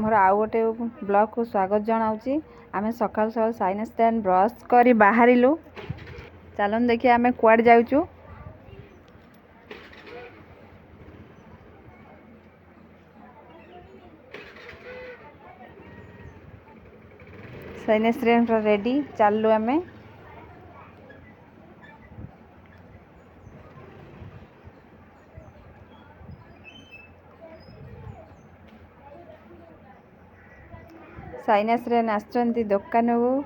मोर आउ गोटे ब्लॉग को स्वागत जनाऊँगी। आम सकाल सकाल साइना स्टैंड ब्रश कर बाहरिलु। चलन देखिए आम कुआड़ जाऊँ। साइना स्टैंड रेडी चलु आम। साइना स्टैंड आसचंती दुकान को।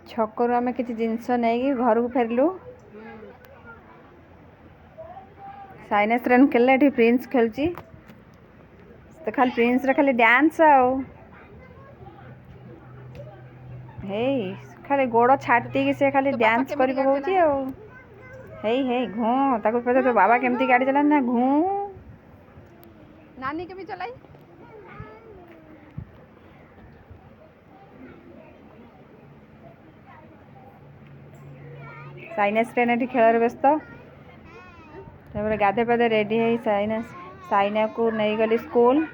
छकरू आम किसी जिनस नहीं घर को फेरलु। साइना स्टैंड खेल प्रिंस खेलुची तो खाली प्रिंस रे खाली डांस हे खाली गोड़ छाटी कि से खाली डांस कर पकाउची हे घू ताको पता तो बाबा केमती गाड़ी चला ना घू नानी के भी चलाई। साइना स्टैंड खेल व्यस्त गाधे पाधे रेडी है। साइना को नहीं गली स्कूल।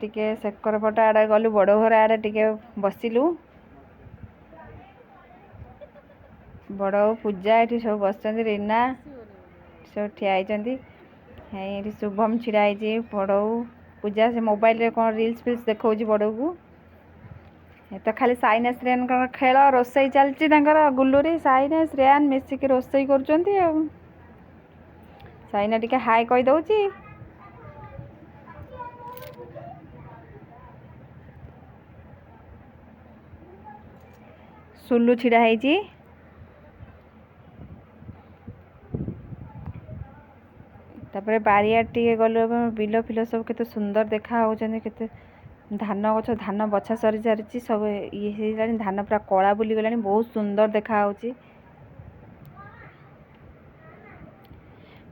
टे सेकर पट आड़े गलु बड़ घर आड़े टे बसिलु। बड़ पूजा ये सब बस रीना सब ठियाई। ये शुभम छिड़ाई बड़ऊ पूजा से मोबाइल रे कौन रील्स फिल्स देखा बड़ऊ को। तो खाली साइना श्रेयन खेल रोसई चलती गुलूरी साइना श्रेयन मिसिक रोसई कर। साइना टिके हाय कही दउची। सुलु छिड़ा है। तापर बारियार टे गलु बिल फिल सब केते सुंदर देखा होते। धान गछ धान बछा सरी सारी सब ये धान पूरा कला बुली गलानी बहुत सुंदर देखा।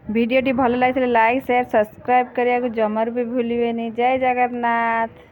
वीडियो टी भल लगी लाइक शेयर सब्सक्राइब करने को जमर भी भूलिए। जय जगन्नाथ।